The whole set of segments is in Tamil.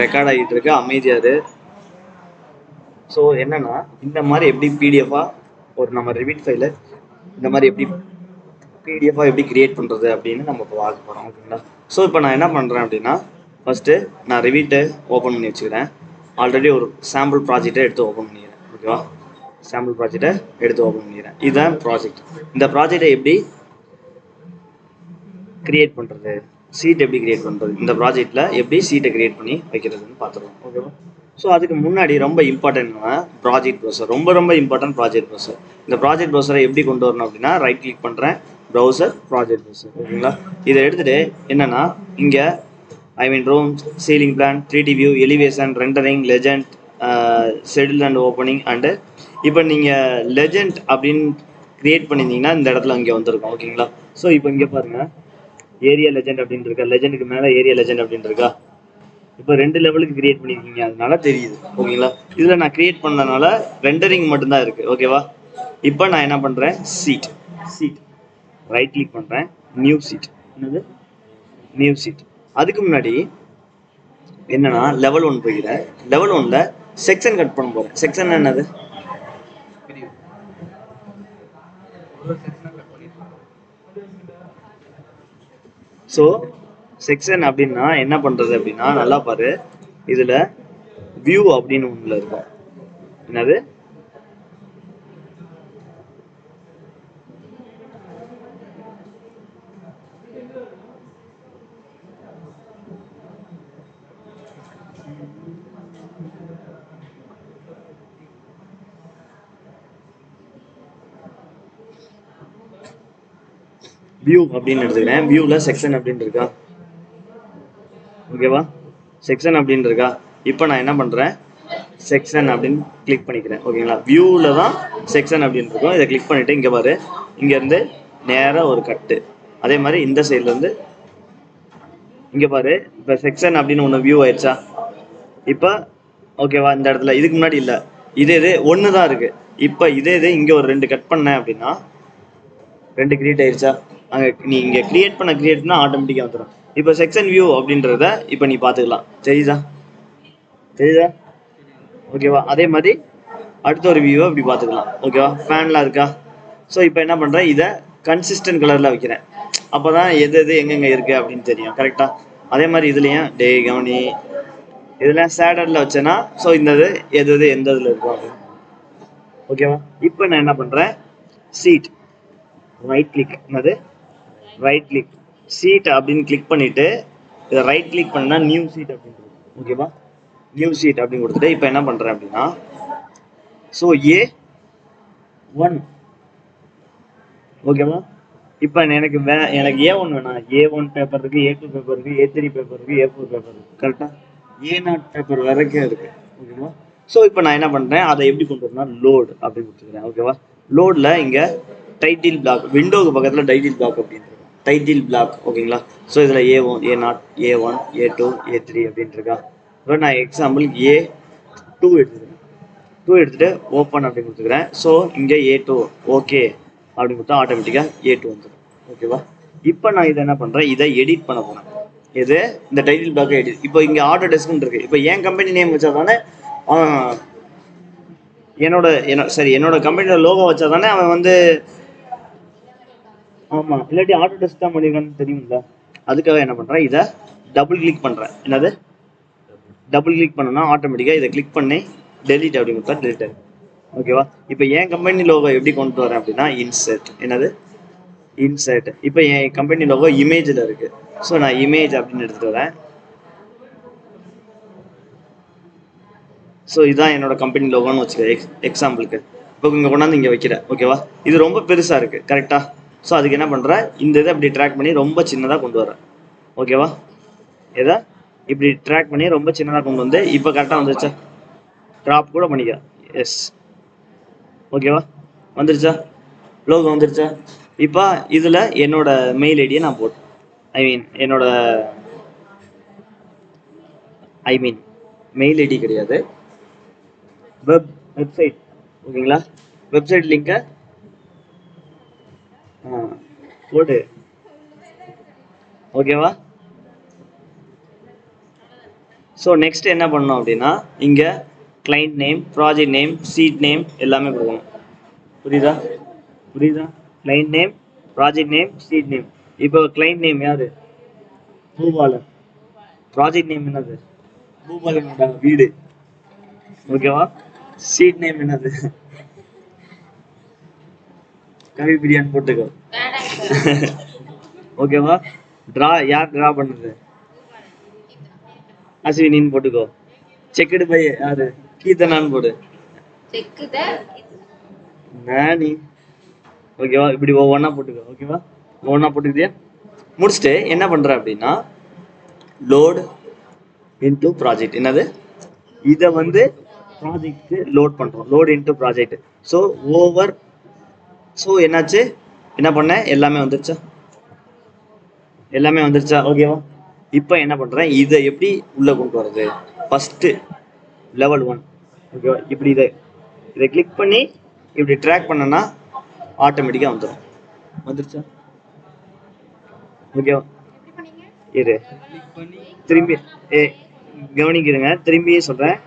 ரெக்கார்ட் ஆகிட்டு இருக்கு, அமைதியாரு. ஸோ என்னன்னா இந்த மாதிரி எப்படி பிடிஎஃபாக ஒரு நம்ம ரிவிட் ஃபைல இந்த மாதிரி எப்படி பிடிஎஃபாக எப்படி கிரியேட் பண்ணுறது அப்படின்னு நம்ம இப்போ பார்க்க போகிறோம். ஓகேங்களா? ஸோ இப்போ நான் என்ன பண்ணுறேன் அப்படின்னா, ஃபஸ்ட்டு நான் ரிவிட்டை ஓப்பன் பண்ணி வச்சுக்கிறேன். ஆல்ரெடி ஒரு சாம்பிள் ப்ராஜெக்டை எடுத்து ஓப்பன் பண்ணிக்கிறேன். ஓகேவா? சாம்பிள் ப்ராஜெக்டை எடுத்து ஓப்பன் பண்ணிக்கிறேன். இதுதான் ப்ராஜெக்ட். இந்த ப்ராஜெக்டை எப்படி கிரியேட் பண்ணுறது, சீட் எப்படி கிரியேட் பண்ணுறது, இந்த ப்ராஜெக்டில் எப்படி சீட்டை கிரியேட் பண்ணி வைக்கிறதுன்னு பார்த்துருவோம். ஓகேவா? ஸோ அதுக்கு முன்னாடி ரொம்ப இம்பார்ட்டன்ட்னா ப்ராஜெக்ட் ப்ரௌசர், ரொம்ப ரொம்ப இம்பார்ட்டன்ட் ப்ராஜெக்ட் ப்ரௌசர். இந்த ப்ராஜெக்ட் ப்ரௌசரை எப்படி கொண்டு வரணும் அப்படின்னா, ரைட் கிளிக் பண்ணுறேன், ப்ரௌசர், ப்ராஜெக்ட் ப்ரௌசர். ஓகேங்களா? இதை எடுத்துகிட்டு என்னென்னா இங்கே room, ceiling plan, 3D view, elevation, rendering, legend, schedule and opening and இப்போ நீங்கள் லெஜண்ட் அப்படின்னு கிரியேட் பண்ணியிருந்தீங்கன்னா இந்த இடத்துல இங்கே வந்திருக்கும். ஓகேங்களா? ஸோ இப்போ இங்கே பாருங்கள், ஏரியா லெஜண்ட் அப்படின்னு இருக்கா, லெஜண்டுக்கு மேலே ஏரியா லெஜண்ட் அப்படின்னு இருக்கா. இப்போ 2 லெவலுக்கு கிரியேட் பண்ணியிருக்கீங்க, அதனால தெரியுது. ஓகேங்களா? இதில் நான் கிரியேட் பண்ணனால ரெண்டரிங் மட்டும்தான் இருக்குது. ஓகேவா? இப்போ நான் என்ன பண்ணுறேன், சீட் ரைட் கிளிக் பண்ணுறேன், நியூ சீட். என்னது நியூ சீட்? அதுக்கு முன்னாடி என்னன்னா லெவல் 1 போய்க்கிறேன். லெவல் 1ல செக்ஷன் கட் பண்ண போகிறேன். செக்ஷன் என்னது? ஸோ செக்ஷன் அப்படின்னா என்ன பண்ணுறது அப்படின்னா, நல்லா பாரு, இதில் வியூ அப்படின்னு ஒன்றில் இருக்கும். என்னது? வியூ அப்படின்னு எடுத்துக்கிறேன். வியூவில் செக்ஷன் அப்படின்னு இருக்கா. ஓகேவா? செக்ஷன் அப்படின்னு இருக்கா. இப்போ நான் என்ன பண்ணுறேன், செக்ஷன் அப்படின்னு கிளிக் பண்ணிக்கிறேன். ஓகேங்களா? வியூவில் தான் செக்ஷன் அப்படின்னு இருக்கும். இதை கிளிக் பண்ணிவிட்டு இங்கே பாரு, இங்கேருந்து நேராக ஒரு கட்டு. அதே மாதிரி இந்த சைட்லேருந்து இங்கே பாரு, இப்போ செக்ஷன் அப்படின்னு ஒன்று வியூ ஆயிடுச்சா. இப்போ ஓகேவா? இந்த இடத்துல இதுக்கு முன்னாடி இல்லை, இது ஒன்று தான் இருக்குது. இப்போ இது இங்கே ஒரு 2 கட் பண்ணேன் அப்படின்னா 2 கிரியேட் ஆயிடுச்சா. அங்கே நீ இங்கே கிரியேட் பண்ணா ஆட்டோமேட்டிக்காக வந்துடும். இப்போ செக்ஷன் வியூ அப்படின்றத இப்போ நீ பார்த்துக்கலாம். தெரியுதா? ஓகேவா? அதே மாதிரி அடுத்த ஒரு வியூவை இப்படி பார்த்துக்கலாம். ஓகேவா? ஃபேன்லாம் இருக்கா. ஸோ இப்போ என்ன பண்ணுறேன், இதை கன்சிஸ்டன்ட் கலரில் வைக்கிறேன். அப்போ தான் எது எங்கெங்கே இருக்குது அப்படின்னு தெரியும். கரெக்டாக? அதே மாதிரி இதுலேயும் டே கவனி, இதெல்லாம் சேடரில் வச்சேன்னா ஸோ இந்த எது எந்த இதில் இருக்கும் அப்படின்னு. ஓகேவா? இப்போ நான் என்ன பண்ணுறேன், சீட் ரைட் கிளிக். என்னது? ரைட் கிளிக் சீட் அப்படின்னு கிளிக் பண்ணிவிட்டு இதை ரைட் கிளிக் பண்ணால் நியூ சீட் அப்படின்னு. ஓகேவா? நியூ சீட் அப்படின்னு கொடுத்துட்டு இப்போ என்ன பண்ணுறேன் அப்படின்னா, ஸோ A1. ஓகேவா? இப்போ எனக்கு A1 வேணாம். A1 பேப்பர் இருக்குது, A2 பேப்பர் இருக்குது, A3 பேப்பர் இருக்குது, A4 பேப்பர் இருக்குது. கரெக்டாக A0 பேப்பர் வரைக்கும் இருக்குது. ஓகேவா? ஸோ இப்போ நான் என்ன பண்ணுறேன், அதை எப்படி கொண்டு வரேன்னா லோடு அப்படின்னு கொடுத்துக்கிறேன். ஓகேவா? லோடில் இங்கே டைட்டில் பிளாக், விண்டோவுக்கு பக்கத்தில் டைட்டில் பிளாக் அப்படின்னு இருக்கும். Title black. ஓகேங்களா? ஸோ இதில் A1, A0, A1, A2, A3 அப்படின்ட்டு இருக்கா. இப்போ நான் எக்ஸாம்பிள் A2 எடுத்துக்கிறேன். 2 எடுத்துகிட்டு ஓப்பன் அப்படின்னு கொடுத்துக்கிறேன். ஸோ இங்கே A2 ஓகே அப்படின்னு கொடுத்தா ஆட்டோமேட்டிக்காக A2 வந்துடும். ஓகேவா? இப்போ நான் இதை என்ன பண்ணுறேன், இதை எடிட் பண்ண போகிறேன். இது இந்த டைட்டில் பிளாக்கை எடிட். இப்போ இங்கே ஆட்டோ டெஸ்க்னு இருக்குது. இப்போ என் கம்பெனி நேம் வச்சா தானே என்னோட கம்பெனியோட லோகோ வச்சா தானே அவன் வந்து, ஆமாம், இல்லாட்டி ஆட்டோ டெஸ்க் தான் பண்ணியிருக்கான்னு தெரியுங்களா. அதுக்காக என்ன பண்ணுறேன், இதை டபுள் கிளிக் பண்ணுறேன். என்னது? டபுள் கிளிக் பண்ணோன்னா ஆட்டோமேட்டிக்காக இதை கிளிக் பண்ணி டெலிட் அப்படின்னு கொடுத்தா டெலிட் ஆகும். ஓகேவா? இப்போ என் கம்பெனி லோகோ எப்படி கொண்டு வரேன் அப்படின்னா, இன்சர்ட். என்னது? இன்சர்ட். இப்போ என் கம்பெனி லோகோ இமேஜில் இருக்குது. ஸோ நான் இமேஜ் அப்படின்னு எடுத்துகிட்டு வரேன். ஸோ இதுதான் என்னோட கம்பெனி லோகோன்னு வச்சுக்க எக்ஸாம்பிளுக்கு. இப்போ இங்கே கொண்டாந்து இங்கே வைக்கிறேன். ஓகேவா? இது ரொம்ப பெருசாக இருக்குது. கரெக்டாக? ஸோ அதுக்கு என்ன பண்ணுறேன், இந்த இதை அப்படி ட்ராக் பண்ணி ரொம்ப சின்னதாக கொண்டு வரேன். ஓகேவா? எதை இப்படி ட்ராக் பண்ணி ரொம்ப சின்னதாக கொண்டு வந்து இப்போ கரெக்டாக வந்துருச்சா. ட்ராப் கூட பண்ணிக்க. எஸ். ஓகேவா? வந்துருச்சா? லோகோ வந்துருச்சா? இப்போ இதில் என்னோட மெயில் ஐடியை நான் போட்டேன். மெயில் ஐடி கிடையாது, வெப்சைட். ஓகேங்களா? வெப்சைட் லிங்கை போட்டு. ஓகேவா? ஸோ நெக்ஸ்ட் என்ன பண்ணணும் அப்படின்னா இங்கே client name, project name, sheet name எல்லாமே கொடுக்கணும். புரியுதா? புரியுதா? Client name, project name, sheet name. இப்போ கிளைண்ட் நேம் யாரு? பூபாலன். ப்ராஜெக்ட் நேம் என்னது? பூபாலனோட வீடு. ஓகேவா? சீட் நேம் என்னது? கவி பிரியாணி போட்டுக்கோ. ஓகேவா? யார் டிரா பண்ணது? அஸ்வினின்னு போட்டுக்கோ. செக்குடு பை யாரு? கீர்த்தனான்னு போடு. நானி. ஓகேவா? இப்படி ஒவ்வொன்றா போட்டுக்கோ. ஓகேவா? ஒவ்வொன்றா போட்டுக்கிட்டியா? முடிச்சுட்டு என்ன பண்ற அப்படின்னா லோடு இன்டு ப்ராஜெக்ட். என்னது? இதை வந்து ப்ராஜெக்ட்க்கு லோட் பண்றோம். Load into project. So over. So என்னாச்சு? என்ன பண்ணேன்? எல்லாமே வந்துருச்சா? எல்லாமே வந்துருச்சா? ஓகேவா? இப்போ என்ன பண்றேன்? இதை எப்படி உள்ள கொண்டு வர்றது? First level 1. ஓகேவா? இப்படி இதை கிளிக் பண்ணி இப்படி ட்ராக் பண்ணனா ஆட்டோமேட்டிக்கா வந்துடும். வந்துருச்சா? ஓகேவா? இரு திரும்பி கவனிக்கிறேங்க. திரும்பியும் சொல்றேன்.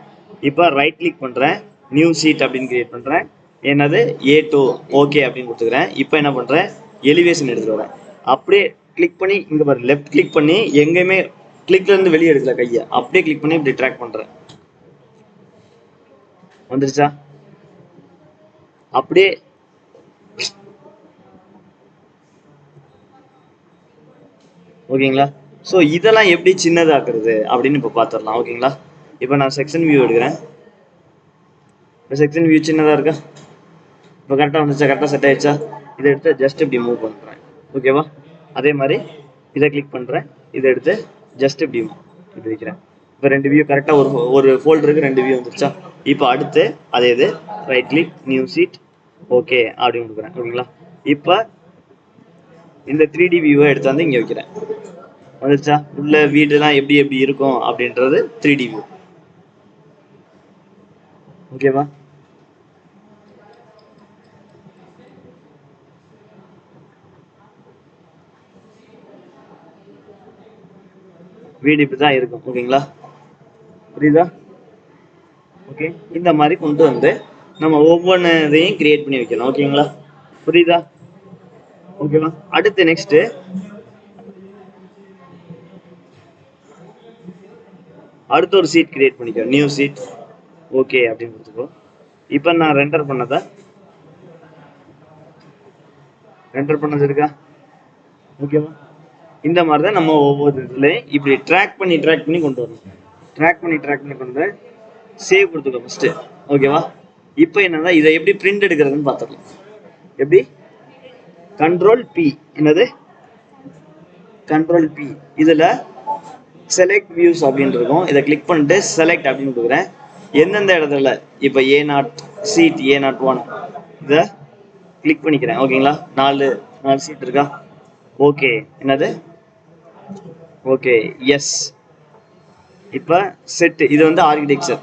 இப்போ ரைட் கிளிக் பண்றேன், நியூ ஷீட் அப்படின்னு கிரியேட் பண்றேன். என்னது? A2 ஓகே அப்படின்னு கொடுத்துக்கிறேன். இப்போ என்ன பண்றேன்? எலிவேஷன் எடுத்துட்டு வரேன். அப்படியே கிளிக் பண்ணி இங்க பாரு, லெஃப்ட் கிளிக் பண்ணி எங்கேயுமே கிளிக்ல இருந்து வெளியே எடுக்கல கையை, அப்படியே கிளிக் பண்ணி இப்படி ட்ராக் பண்றேன். வந்துருச்சா? அப்படியே ஓகேங்களா? ஸோ இதெல்லாம் எப்படி சின்னதாக்குறது அப்படின்னு இப்போ பார்த்துடலாம். ஓகேங்களா? இப்போ நான் செக்ஷன் வியூ எடுக்கிறேன். இப்போ செக்ஷன் வியூ சின்னதாக இருக்கா? இப்போ கரெக்டாக வந்துச்சா? கரெக்டாக செட் ஆயிடுச்சா? இதை எடுத்து ஜஸ்ட் இப்படி மூவ் பண்ணுறேன். ஓகேவா? அதே மாதிரி இதை கிளிக் பண்ணுறேன், இதை எடுத்து ஜஸ்ட் இப்படி இப்படி வைக்கிறேன். இப்போ 2 வியூ கரெக்டாக ஒரு ஃபோல்டருக்கு 2 வியூ வந்துருச்சா? இப்போ அடுத்து அதே இது right click, new sheet, okay அப்படின்னு கொடுக்குறேன். ஓகேங்களா? இப்போ இந்த 3D வியூவை எடுத்து வந்து இங்கே வைக்கிறேன். வந்துருச்சா? உள்ள வீடுலாம் எப்படி எப்படி இருக்கும் அப்படின்றது 3D வியூ. ஓகேவா? வீடு இப்படி தான் இருக்கும். ஓகேங்களா? புரியுதா? ஓகே, இந்த மாதிரி கொண்டு வந்து நம்ம ஒவ்வொன்று இதையும் கிரியேட் பண்ணி வைக்கணும். ஓகேங்களா? புரியுதா? ஓகேவா? அடுத்து நெக்ஸ்ட் அடுத்த ஒரு சீட் கிரியேட் பண்ணிக்கோ. நியூ சீட், ஓகே அப்படின்னு கொடுத்துக்கோ. இப்போ நான் ரெண்டர் பண்ணது இருக்கா? ஓகேவா? இந்த மாதிரி தான் நம்ம ஒவ்வொரு இதுலையும் இப்படி ட்ராக் பண்ணி கொண்டு வரணும். ட்ராக் பண்ணி கொண்டு சேவ் கொடுத்துக்கோ ஃபர்ஸ்ட். ஓகேவா? இப்போ என்னன்னா இதை எப்படி பிரிண்ட் எடுக்கிறதுன்னு பார்த்துக்கலாம். எப்படி? Control P. என்னது? Control P. இதுல செலக்ட் வியூஸ் அப்படின்னு இருக்கும். இதை கிளிக் பண்ணிட்டு செலக்ட் அப்படின்னு கொடுக்குறேன். எந்தெந்த இடத்துல இப்போ A0 சீட் A01 இதை கிளிக் பண்ணிக்கிறேன். ஓகேங்களா? 4 சீட் இருக்கா? ஓகே. என்னது? Okay, yes. இப்போ செட். இது வந்து architecture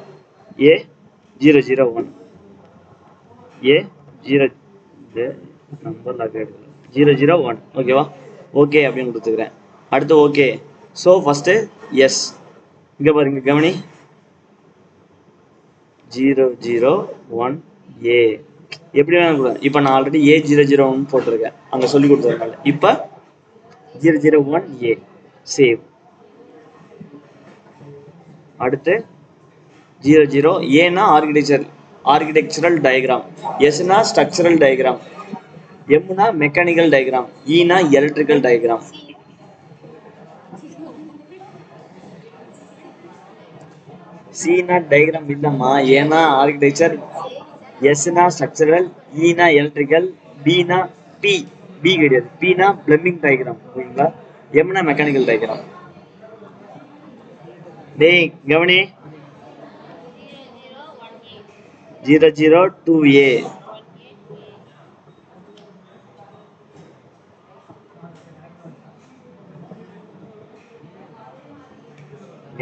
A001 A0 number lock ஆகிடுது. 001. ஓகேவா? ஓகே அப்படின்னு கொடுத்துக்கிறேன். அடுத்து ஓகே. So first S. இங்கே பாருங்க, கவனி. 001A எப்படி வேணாலும் கூட. இப்போ நான் ஆல்ரெடி A001 போட்டிருக்கேன் அங்கே சொல்லி கொடுத்ததுனால. இப்போ 001A சேவ். அடுத்து 00 ஏன்னா ஆர்கிடெக்சரல் டயக்ராம், எஸ்னா ஸ்ட்ரக்சரல் டயக்ராம், எம்னா மெக்கானிக்கல் டயக்ராம், ஈனா எலக்ட்ரிக்கல் டயக்ராம். சீனா டயக்ராம் இல்லம்மா, ஏனா ஆர்கிடெக்சர், எஸ்னா ஸ்ட்ரக்சரல், ஈனா எலக்ட்ரிக்கல், பினா பி கிடையாது, பினா பிளம்பிங் டயக்ராம். ஓகேங்களா? எம்னா மெக்கானிக்கல் டயக்ராம். டேய் கவனி. 002A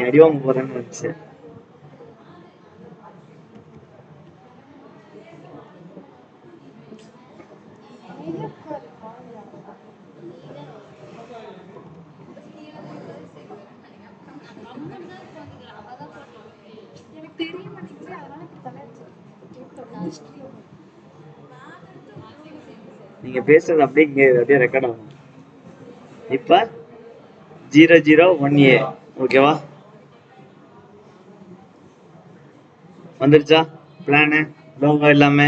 அடிவாங்க போறேன்னு வந்துச்சு. நீங்க பேசுறது அப்படியே இங்க அப்படியே ரெக்கார்ட் ஆகும். இப்ப 001A ஓகேவா? வந்துருச்சா பிளானு லோகோ எல்லாமே?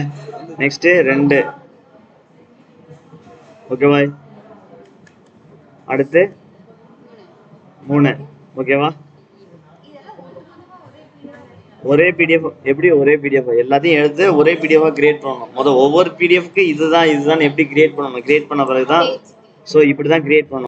நெக்ஸ்ட் 2 ஓகேவா? அடுத்து 3 ஓகேவா? ஒரே பிடிஎஃப் எப்படி ஒரே பிடிஎஃப் எல்லாத்தையும் எடுத்து ஒரே பிடிஎஃபா கிரியேட் பண்ணணும். ஒவ்வொரு பிடிஎஃப்க்கு இதுதான் எப்படி கிரியேட் பண்ணணும். கிரியேட் பண்ண பிறகுதான் ஸோ இப்படிதான் கிரியேட் பண்ணணும்.